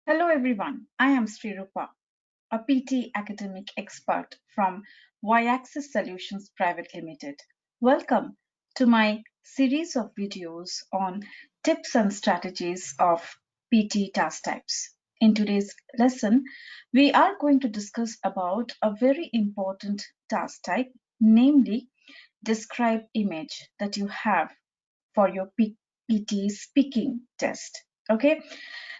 Hello everyone, I am Sreerupa, a PT academic expert from Y-Axis Solutions Private Limited. Welcome to my series of videos on tips and strategies of PT task types. In today's lesson, we are going to discuss about a very important task type, namely describe image that you have for your PT speaking test. Okay,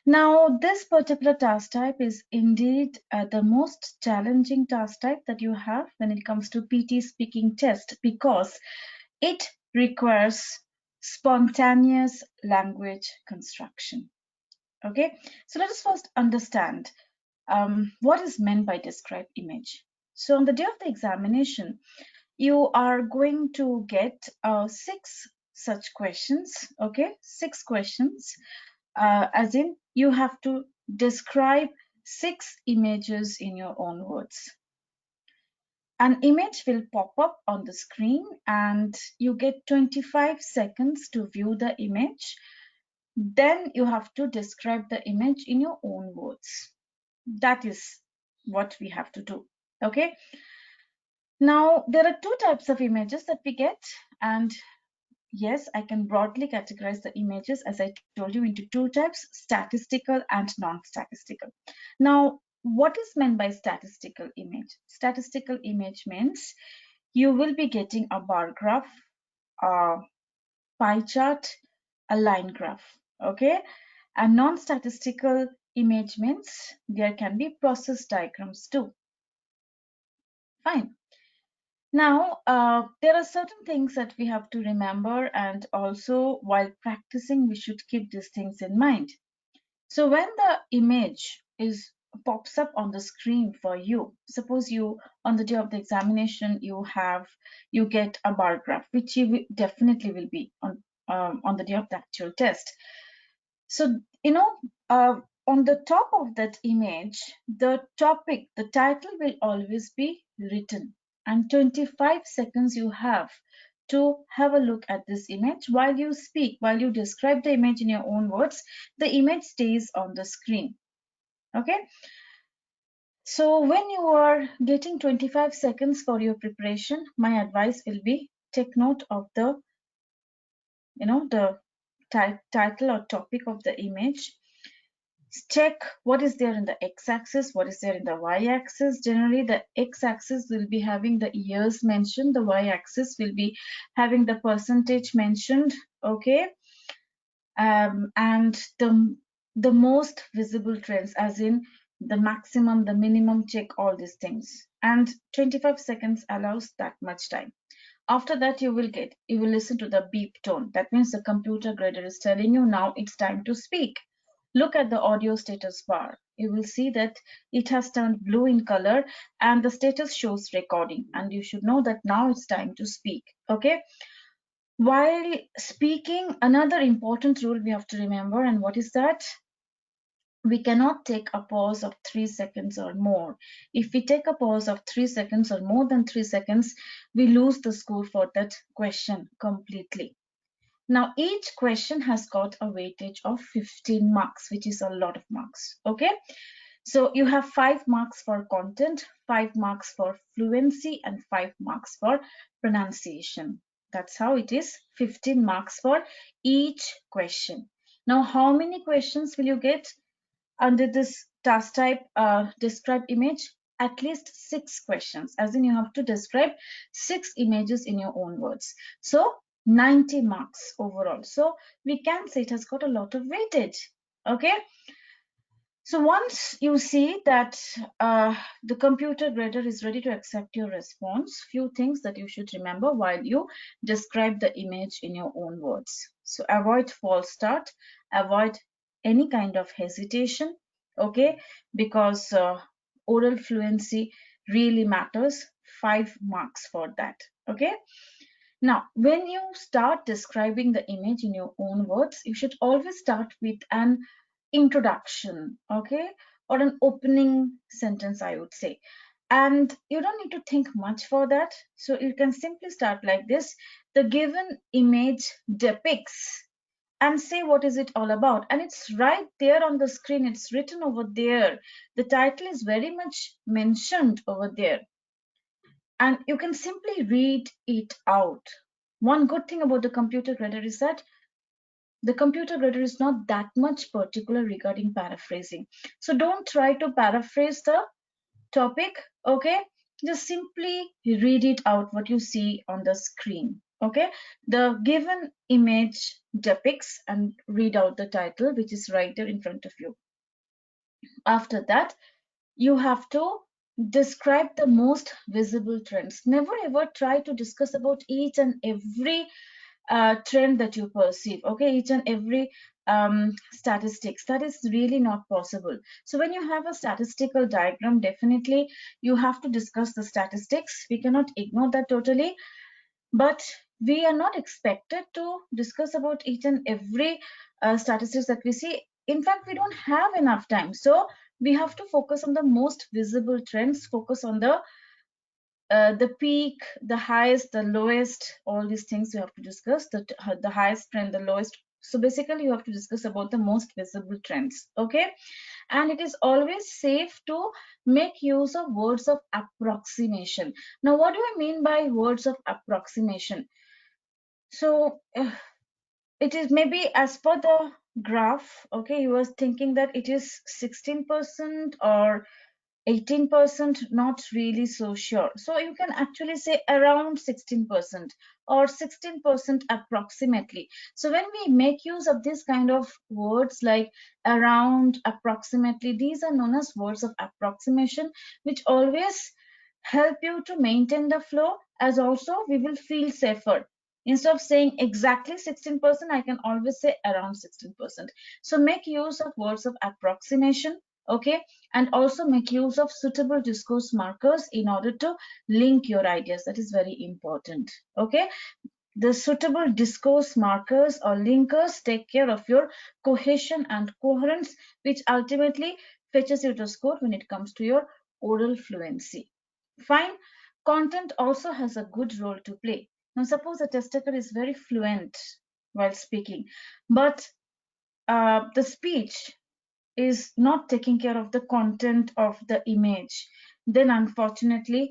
now this particular task type is indeed the most challenging task type that you have when it comes to PT speaking test because it requires spontaneous language construction. Okay, so let us first understand what is meant by describe image. So on the day of the examination, you are going to get six such questions. Okay, six questions, as in you have to describe six images in your own words. An image will pop up on the screen and you get 25 seconds to view the image. Then you have to describe the image in your own words. That is what we have to do. Okay. Now, there are two types of images that we get, and yes, I can broadly categorize the images, as I told you, into two types, statistical and non-statistical. Now, what is meant by statistical image? Statistical image means you will be getting a bar graph, a pie chart, a line graph. Okay. And non-statistical image means there can be process diagrams too. Fine. Now, there are certain things that we have to remember, and also while practicing, we should keep these things in mind. So when the image is pops up on the screen for you, suppose you on the day of the examination you get a bar graph, which you definitely will be on the day of the actual test. So on the top of that image, the topic, the title will always be written, and 25 seconds you have to have a look at this image while you speak, while you describe the image in your own words. The image stays on the screen. Okay. So when you are getting 25 seconds for your preparation, my advice will be take note of the the title or topic of the image. Check what is there in the x-axis, what is there in the y-axis. Generally, the x-axis will be having the years mentioned, the y-axis will be having the percentage mentioned. Okay. And the most visible trends, as in the maximum, the minimum, check all these things. And 25 seconds allows that much time. After that, you will listen to the beep tone. That means the computer grader is telling you now it's time to speak. Look at the audio status bar. You will see that it has turned blue in color and the status shows recording, and you should know that now it's time to speak. Okay. While speaking, another important rule we have to remember, and what is that? We cannot take a pause of 3 seconds or more. If we take a pause of 3 seconds or more than 3 seconds, we lose the score for that question completely. Now, each question has got a weightage of 15 marks, which is a lot of marks. Okay. So you have 5 marks for content, 5 marks for fluency, and 5 marks for pronunciation. That's how it is, 15 marks for each question. Now, how many questions will you get under this task type describe image? At least 6 questions, as in you have to describe 6 images in your own words. So 90 marks overall. So we can say it has got a lot of weightage. Okay. So once you see that the computer grader is ready to accept your response, few things that you should remember while you describe the image in your own words. So avoid false start, avoid any kind of hesitation, okay, because oral fluency really matters. 5 marks for that, okay. Now, when you start describing the image in your own words, you should always start with an introduction, okay, or an opening sentence, I would say. And you don't need to think much for that. So you can simply start like this. The given image depicts, and say what is it all about. And it's right there on the screen, it's written over there. The title is very much mentioned over there, and you can simply read it out. One good thing about the computer grader is that the computer grader is not that much particular regarding paraphrasing. So don't try to paraphrase the topic, okay? Just simply read it out what you see on the screen, okay? The given image depicts, and read out the title, which is right there in front of you. After that, you have to describe the most visible trends. Never ever try to discuss about each and every trend that you perceive, okay, each and every statistics. That is really not possible. So when you have a statistical diagram, definitely you have to discuss the statistics. We cannot ignore that totally, but we are not expected to discuss about each and every statistics that we see. In fact, we don't have enough time, so we have to focus on the most visible trends, focus on the peak, the highest, the lowest, all these things you have to discuss, the highest trend, the lowest. So basically you have to discuss about the most visible trends, okay? And it is always safe to make use of words of approximation. Now, what do I mean by words of approximation? So it is maybe as per the graph, okay, you were thinking that it is 16% or 18%, not really so sure. So you can actually say around 16% or 16% approximately. So when we make use of this kind of words like around, approximately, these are known as words of approximation, which always help you to maintain the flow, as also we will feel safer. Instead of saying exactly 16%, I can always say around 16%. So make use of words of approximation, okay? And also make use of suitable discourse markers in order to link your ideas. That is very important, okay? The suitable discourse markers or linkers take care of your cohesion and coherence, which ultimately fetches you the score when it comes to your oral fluency. Fine. Content also has a good role to play. Now, suppose a test taker is very fluent while speaking, but the speech is not taking care of the content of the image, then unfortunately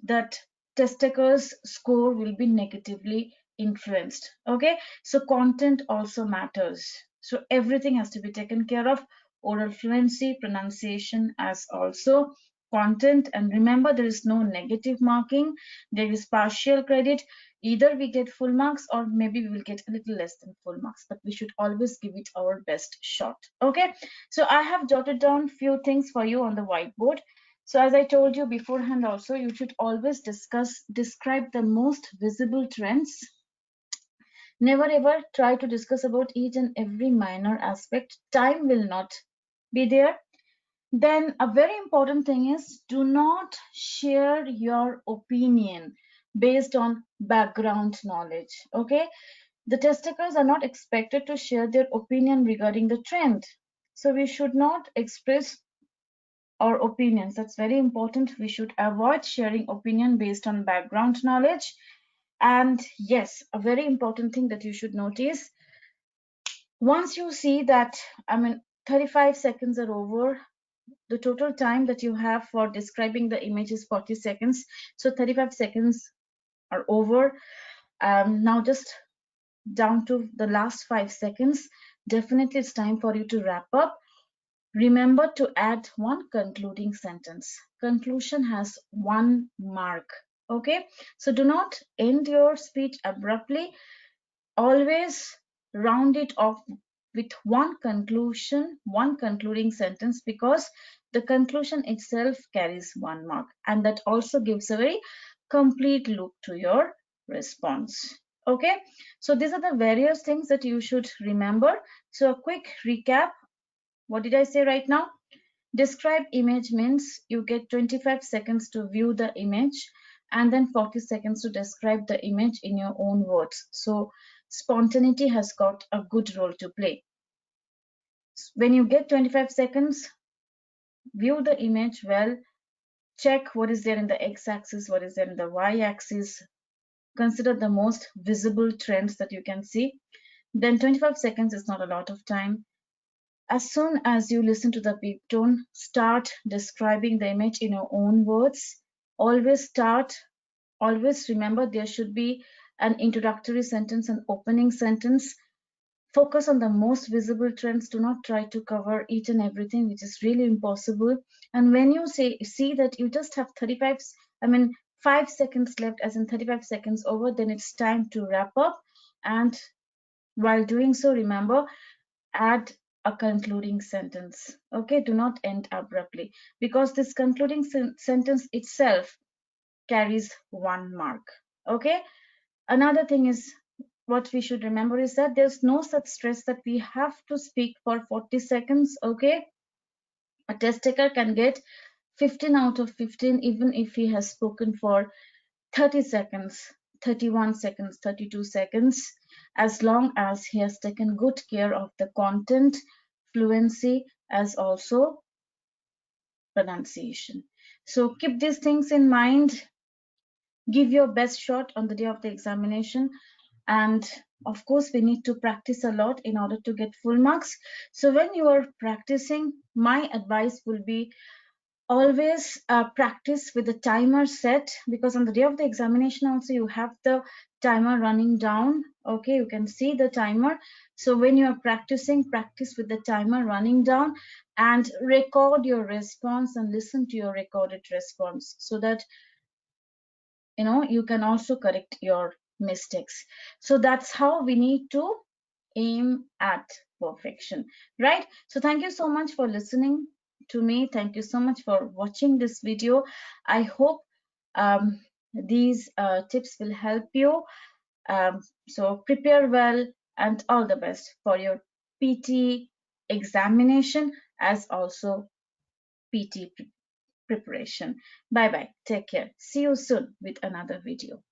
that test taker's score will be negatively influenced, okay? So content also matters, so everything has to be taken care of: oral fluency, pronunciation, as also content. And remember, there is no negative marking, there is partial credit. Either we get full marks or maybe we will get a little less than full marks, but we should always give it our best shot, okay? So I have jotted down few things for you on the whiteboard. So as I told you beforehand also, you should always describe the most visible trends. Never ever try to discuss about each and every minor aspect. Time will not be there. Then a very important thing is, do not share your opinion based on background knowledge, okay? The test takers are not expected to share their opinion regarding the trend. So we should not express our opinions. That's very important. We should avoid sharing opinion based on background knowledge. And yes, a very important thing that you should notice, once you see that, 35 seconds are over, the total time that you have for describing the image is 40 seconds. So 35 seconds are over. Now just down to the last 5 seconds. Definitely it's time for you to wrap up. Remember to add one concluding sentence. Conclusion has 1 mark. Okay, so do not end your speech abruptly. Always round it off with one conclusion, one concluding sentence, because the conclusion itself carries 1 mark, and that also gives a very complete look to your response. Okay, so these are the various things that you should remember. So a quick recap. What did I say right now? Describe image means you get 25 seconds to view the image and then 40 seconds to describe the image in your own words. So spontaneity has got a good role to play. When you get 25 seconds, view the image well, check what is there in the x-axis, what is there in the y-axis, consider the most visible trends that you can see. then 25 seconds is not a lot of time. As soon as you listen to the beep tone, start describing the image in your own words. Always remember there should be an introductory sentence and opening sentence. Focus on the most visible trends. Do not try to cover each and everything, which is really impossible. And when you see that you just have 5 seconds left, as in 35 seconds over, then it's time to wrap up. And while doing so, remember, add a concluding sentence. Okay, do not end abruptly, because this concluding sentence itself carries 1 mark. Okay, another thing is, what we should remember is that there's no such stress that we have to speak for 40 seconds. Okay, a test taker can get 15 out of 15 even if he has spoken for 30 seconds, 31 seconds, 32 seconds, as long as he has taken good care of the content, fluency, as also pronunciation. So keep these things in mind. Give your best shot on the day of the examination. And of course, we need to practice a lot in order to get full marks. So when you are practicing, my advice will be, always practice with the timer set, because on the day of the examination also you have the timer running down. Okay, you can see the timer. So when you are practicing, practice with the timer running down, and record your response and listen to your recorded response, so that you can also correct your mistakes. So that's how we need to aim at perfection, right? So thank you so much for listening to me. Thank you so much for watching this video. I hope these tips will help you. So prepare well, and all the best for your PT examination, as also PT preparation. Bye bye, take care, see you soon with another video.